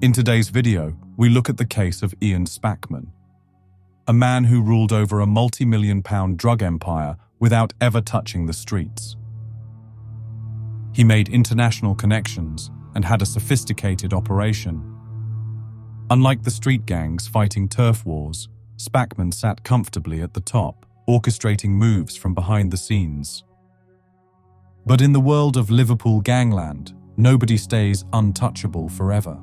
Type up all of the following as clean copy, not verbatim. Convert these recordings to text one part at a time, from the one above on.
In today's video, we look at the case of Ian Spackman, a man who ruled over a multi-million-pound drug empire without ever touching the streets. He made international connections and had a sophisticated operation. Unlike the street gangs fighting turf wars, Spackman sat comfortably at the top, orchestrating moves from behind the scenes. But in the world of Liverpool gangland, nobody stays untouchable forever.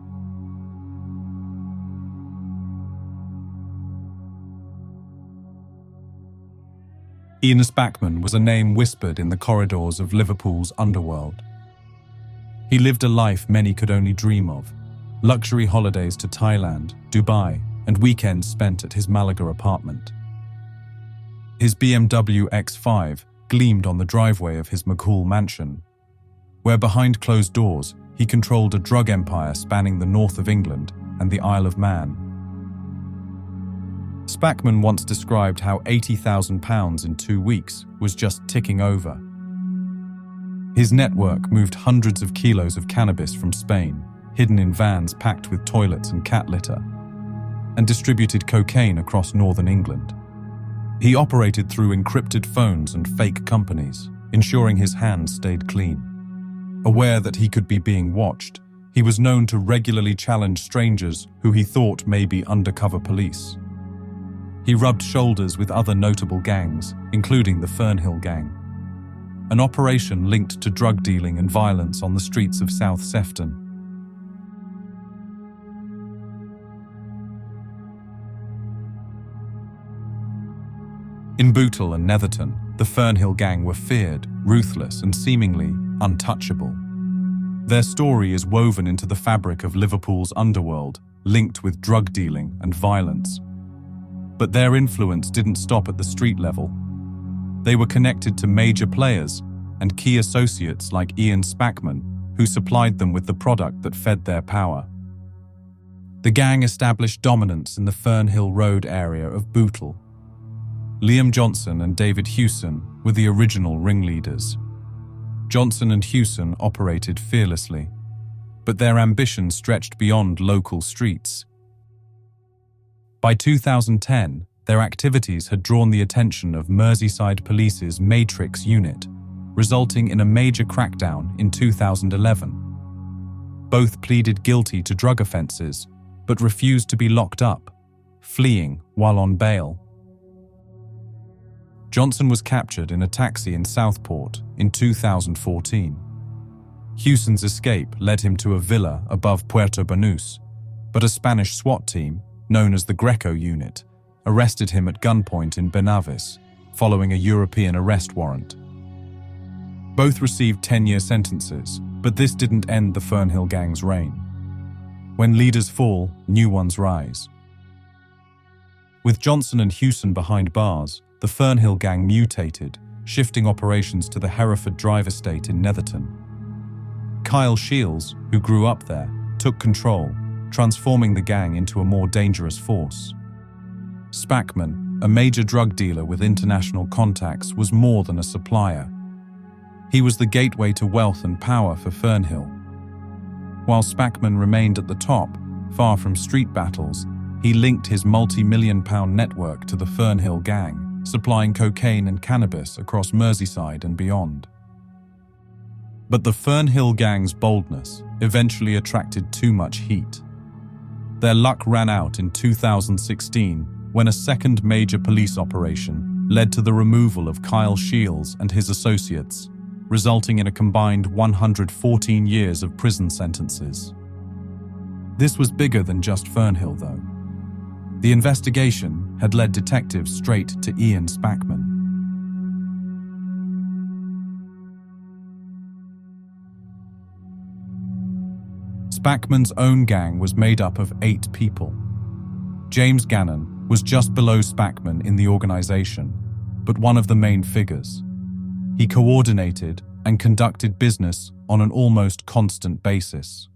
Ian Spackman was a name whispered in the corridors of Liverpool's underworld. He lived a life many could only dream of: luxury holidays to Thailand, Dubai, and weekends spent at his Malaga apartment. His BMW X5 gleamed on the driveway of his McCall mansion, where behind closed doors he controlled a drug empire spanning the north of England and the Isle of Man. Spackman once described how £80,000 in 2 weeks was just ticking over. His network moved hundreds of kilos of cannabis from Spain, hidden in vans packed with toilets and cat litter, and distributed cocaine across northern England. He operated through encrypted phones and fake companies, ensuring his hands stayed clean. Aware that he could be being watched, he was known to regularly challenge strangers who he thought may be undercover police. He rubbed shoulders with other notable gangs, including the Fernhill Gang, an operation linked to drug dealing and violence on the streets of South Sefton. In Bootle and Netherton, the Fernhill Gang were feared, ruthless, and seemingly untouchable. Their story is woven into the fabric of Liverpool's underworld, linked with drug dealing and violence. But their influence didn't stop at the street level. They were connected to major players and key associates like Ian Spackman, who supplied them with the product that fed their power. The gang established dominance in the Fernhill Road area of Bootle. Liam Johnson and David Hewson were the original ringleaders. Johnson and Hewson operated fearlessly, but their ambition stretched beyond local streets. By 2010, their activities had drawn the attention of Merseyside Police's Matrix unit, resulting in a major crackdown in 2011. Both pleaded guilty to drug offences, but refused to be locked up, fleeing while on bail. Johnson was captured in a taxi in Southport in 2014. Hewson's escape led him to a villa above Puerto Banús, but a Spanish SWAT team, known as the Greco Unit, arrested him at gunpoint in Benavis, following a European arrest warrant. Both received 10-year sentences, but this didn't end the Fernhill Gang's reign. When leaders fall, new ones rise. With Johnson and Hewson behind bars, the Fernhill Gang mutated, shifting operations to the Hereford Drive estate in Netherton. Kyle Shields, who grew up there, took control, transforming the gang into a more dangerous force. Spackman, a major drug dealer with international contacts, was more than a supplier. He was the gateway to wealth and power for Fernhill. While Spackman remained at the top, far from street battles, he linked his multi-million-pound network to the Fernhill Gang, supplying cocaine and cannabis across Merseyside and beyond. But the Fernhill Gang's boldness eventually attracted too much heat. Their luck ran out in 2016 when a second major police operation led to the removal of Kyle Shields and his associates, resulting in a combined 114 years of prison sentences. This was bigger than just Fernhill, though. The investigation had led detectives straight to Ian Spackman. Spackman's own gang was made up of 8 people. James Gannon was just below Spackman in the organization, but one of the main figures. He coordinated and conducted business on an almost constant basis.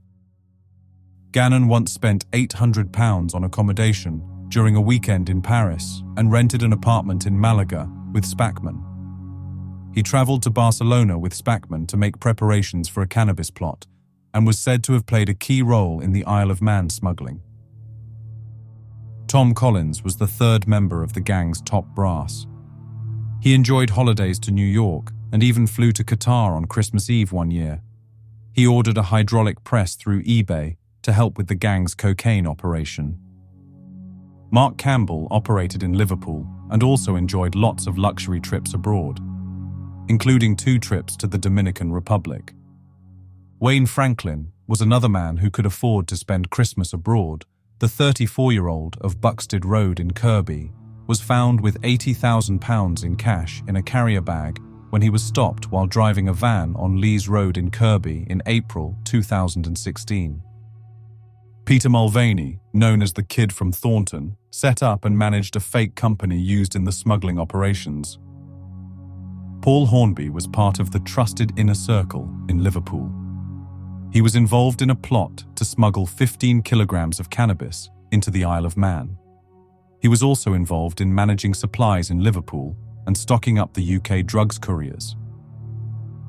Gannon once spent £800 on accommodation during a weekend in Paris and rented an apartment in Malaga with Spackman. He traveled to Barcelona with Spackman to make preparations for a cannabis plot, and was said to have played a key role in the Isle of Man smuggling. Tom Collins was the third member of the gang's top brass. He enjoyed holidays to New York and even flew to Qatar on Christmas Eve one year. He ordered a hydraulic press through eBay to help with the gang's cocaine operation. Mark Campbell operated in Liverpool and also enjoyed lots of luxury trips abroad, including 2 trips to the Dominican Republic. Wayne Franklin was another man who could afford to spend Christmas abroad. The 34-year-old of Buxted Road in Kirby was found with £80,000 in cash in a carrier bag when he was stopped while driving a van on Lees Road in Kirby in April 2016. Peter Mulvaney, known as the Kid from Thornton, set up and managed a fake company used in the smuggling operations. Paul Hornby was part of the trusted inner circle in Liverpool. He was involved in a plot to smuggle 15 kilograms of cannabis into the Isle of Man. He was also involved in managing supplies in Liverpool and stocking up the UK drugs couriers.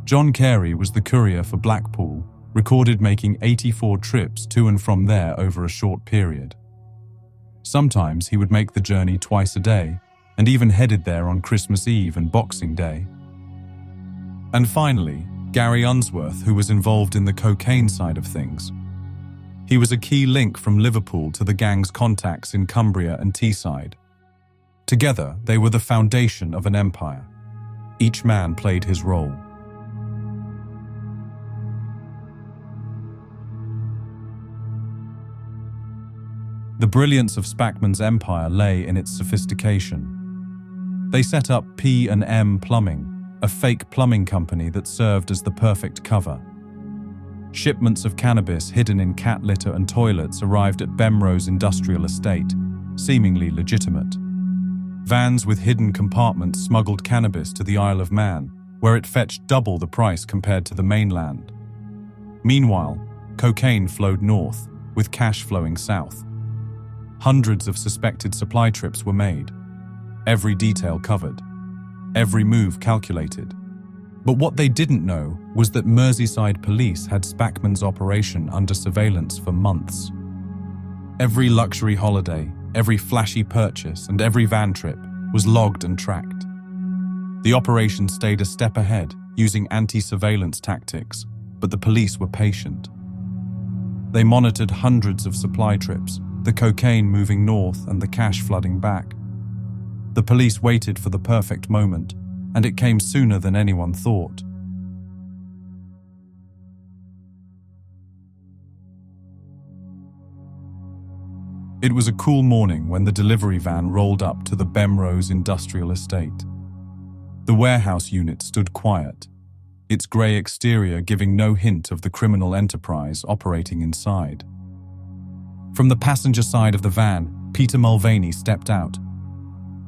John Carey was the courier for Blackpool, recorded making 84 trips to and from there over a short period. Sometimes he would make the journey twice a day, and even headed there on Christmas Eve and Boxing Day. And finally, Gary Unsworth, who was involved in the cocaine side of things. He was a key link from Liverpool to the gang's contacts in Cumbria and Teesside. Together, they were the foundation of an empire. Each man played his role. The brilliance of Spackman's empire lay in its sophistication. They set up P&M Plumbing, a fake plumbing company that served as the perfect cover. Shipments of cannabis hidden in cat litter and toilets arrived at Bemrose Industrial Estate, seemingly legitimate. Vans with hidden compartments smuggled cannabis to the Isle of Man, where it fetched double the price compared to the mainland. Meanwhile, cocaine flowed north, with cash flowing south. Hundreds of suspected supply trips were made, every detail covered, every move calculated. But what they didn't know was that Merseyside police had Spackman's operation under surveillance for months. Every luxury holiday, every flashy purchase, and every van trip was logged and tracked. The operation stayed a step ahead, using anti-surveillance tactics, but the police were patient. They monitored hundreds of supply trips, the cocaine moving north and the cash flooding back. The police waited for the perfect moment, and it came sooner than anyone thought. It was a cool morning when the delivery van rolled up to the Bemrose Industrial Estate. The warehouse unit stood quiet, its grey exterior giving no hint of the criminal enterprise operating inside. From the passenger side of the van, Peter Mulvaney stepped out,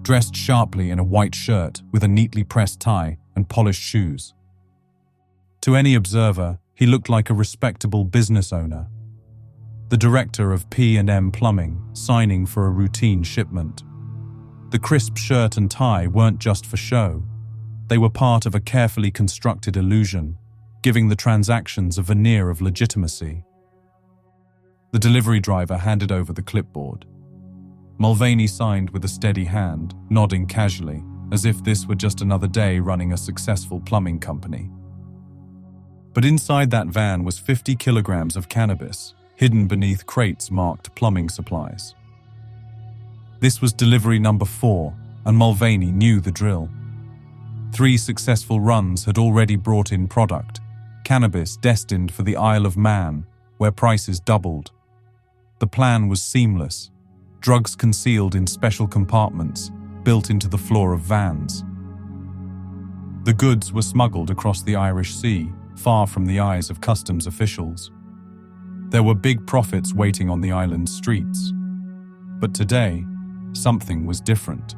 dressed sharply in a white shirt with a neatly pressed tie and polished shoes. To any observer, he looked like a respectable business owner, the director of P&M Plumbing, signing for a routine shipment. The crisp shirt and tie weren't just for show. They were part of a carefully constructed illusion, giving the transactions a veneer of legitimacy. The delivery driver handed over the clipboard. Mulvaney signed with a steady hand, nodding casually, as if this were just another day running a successful plumbing company. But inside that van was 50 kilograms of cannabis, hidden beneath crates marked plumbing supplies. This was delivery number 4, and Mulvaney knew the drill. 3 successful runs had already brought in product, cannabis destined for the Isle of Man, where prices doubled. The plan was seamless, drugs concealed in special compartments built into the floor of vans. The goods were smuggled across the Irish Sea, far from the eyes of customs officials. There were big profits waiting on the island's streets. But today, something was different.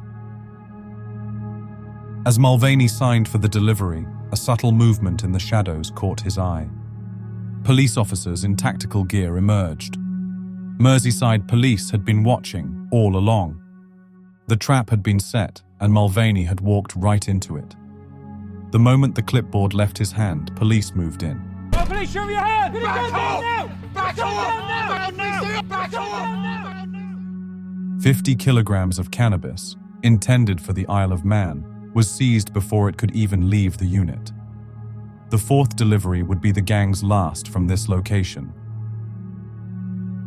As Mulvaney signed for the delivery, a subtle movement in the shadows caught his eye. Police officers in tactical gear emerged. Merseyside police had been watching all along. The trap had been set, and Mulvaney had walked right into it. The moment the clipboard left his hand, police moved in. Police, show me your hand! Back off! Back off! Back off! 50 kilograms of cannabis, intended for the Isle of Man, was seized before it could even leave the unit. The fourth delivery would be the gang's last from this location.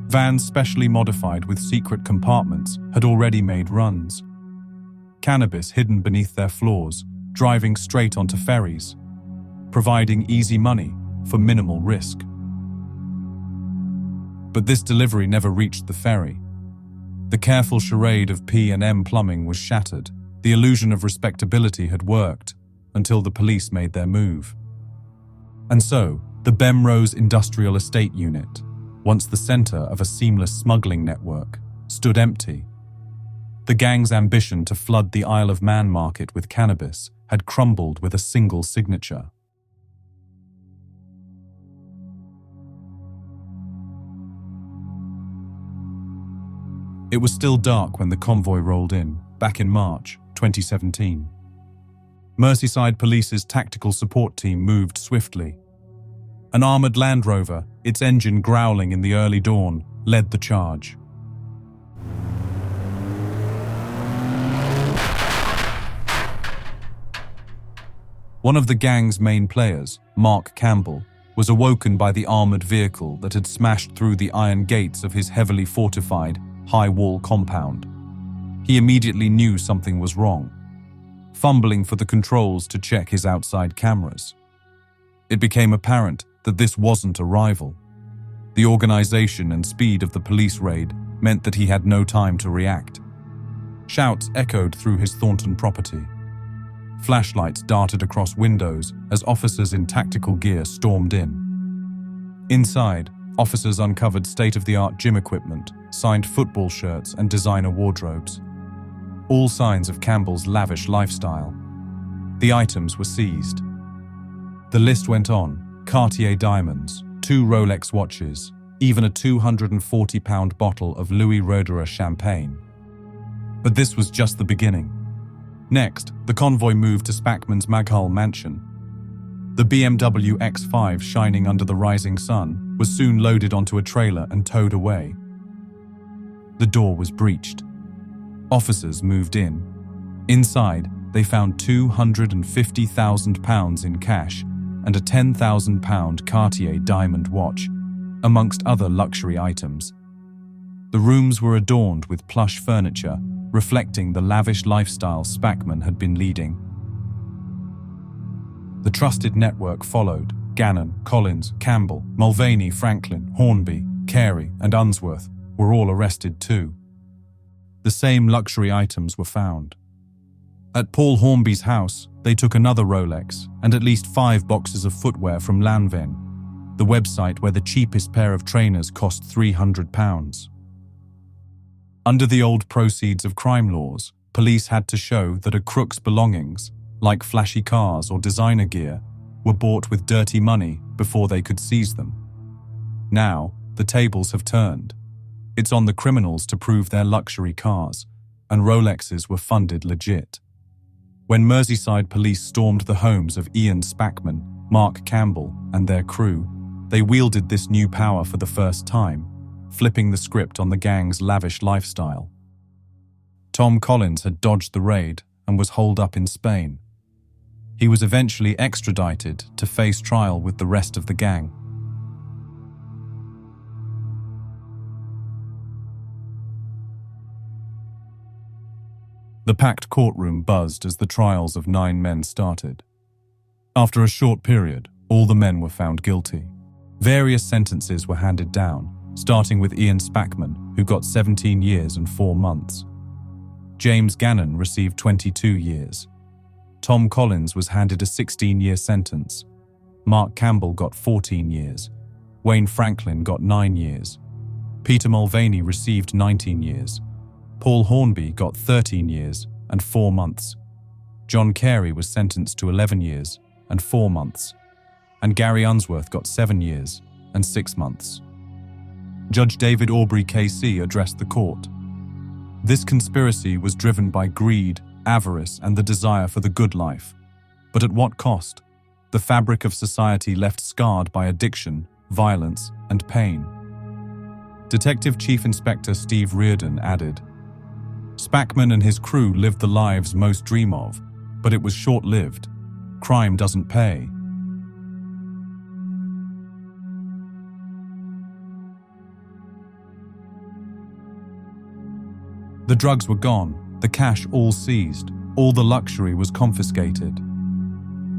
Vans specially modified with secret compartments had already made runs. Cannabis hidden beneath their floors, driving straight onto ferries, providing easy money for minimal risk. But this delivery never reached the ferry. The careful charade of P&M plumbing was shattered. The illusion of respectability had worked until the police made their move. And so, the Bemrose Industrial Estate Unit, once the center of a seamless smuggling network, stood empty. The gang's ambition to flood the Isle of Man market with cannabis had crumbled with a single signature. It was still dark when the convoy rolled in, back in March 2017. Merseyside Police's tactical support team moved swiftly. An armored Land Rover, its engine growling in the early dawn, led the charge. One of the gang's main players, Mark Campbell, was awoken by the armored vehicle that had smashed through the iron gates of his heavily fortified, high-wall compound. He immediately knew something was wrong, fumbling for the controls to check his outside cameras. It became apparent that this wasn't a rival. The organization and speed of the police raid meant that he had no time to react. Shouts echoed through his Thornton property. Flashlights darted across windows as officers in tactical gear stormed in. Inside, officers uncovered state-of-the-art gym equipment, signed football shirts, and designer wardrobes. All signs of Campbell's lavish lifestyle. The items were seized. The list went on: Cartier diamonds, 2 Rolex watches, even a 240-pound bottle of Louis Roederer champagne. But this was just the beginning. Next, the convoy moved to Spackman's Maghul mansion. The BMW X5 shining under the rising sun was soon loaded onto a trailer and towed away. The door was breached. Officers moved in. Inside, they found £250,000 in cash and a £10,000 Cartier diamond watch, amongst other luxury items. The rooms were adorned with plush furniture, reflecting the lavish lifestyle Spackman had been leading. The trusted network followed. Gannon, Collins, Campbell, Mulvaney, Franklin, Hornby, Carey, and Unsworth were all arrested too. The same luxury items were found. At Paul Hornby's house, they took another Rolex and at least 5 boxes of footwear from Lanvin, the website where the cheapest pair of trainers cost £300. Under the old proceeds of crime laws, police had to show that a crook's belongings, like flashy cars or designer gear, were bought with dirty money before they could seize them. Now, the tables have turned. It's on the criminals to prove their luxury cars, and Rolexes were funded legit. When Merseyside police stormed the homes of Ian Spackman, Mark Campbell, and their crew, they wielded this new power for the first time, flipping the script on the gang's lavish lifestyle. Tom Collins had dodged the raid and was holed up in Spain. He was eventually extradited to face trial with the rest of the gang. The packed courtroom buzzed as the trials of 9 men started. After a short period, all the men were found guilty. Various sentences were handed down, starting with Ian Spackman, who got 17 years and 4 months. James Gannon received 22 years. Tom Collins was handed a 16-year sentence. Mark Campbell got 14 years. Wayne Franklin got 9 years. Peter Mulvaney received 19 years. Paul Hornby got 13 years and 4 months. John Carey was sentenced to 11 years and 4 months. And Gary Unsworth got 7 years and 6 months. Judge David Aubrey KC addressed the court. This conspiracy was driven by greed, avarice, and the desire for the good life. But at what cost? the fabric of society left scarred by addiction, violence, and pain. Detective Chief Inspector Steve Reardon added, "Spackman and his crew lived the lives most dream of, but it was short-lived. Crime doesn't pay." The drugs were gone, the cash all seized, all the luxury was confiscated.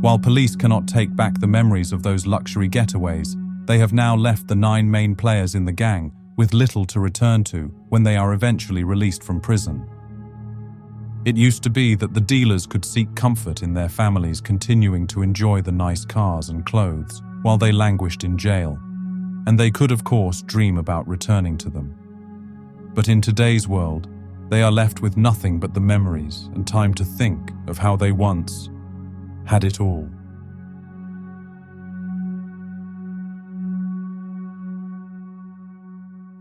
While police cannot take back the memories of those luxury getaways, they have now left the 9 main players in the gang with little to return to when they are eventually released from prison. It used to be that the dealers could seek comfort in their families continuing to enjoy the nice cars and clothes while they languished in jail, and they could of course dream about returning to them. But in today's world, they are left with nothing but the memories and time to think of how they once had it all.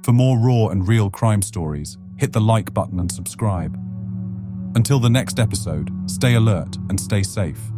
For more raw and real crime stories, hit the like button and subscribe. Until the next episode, stay alert and stay safe.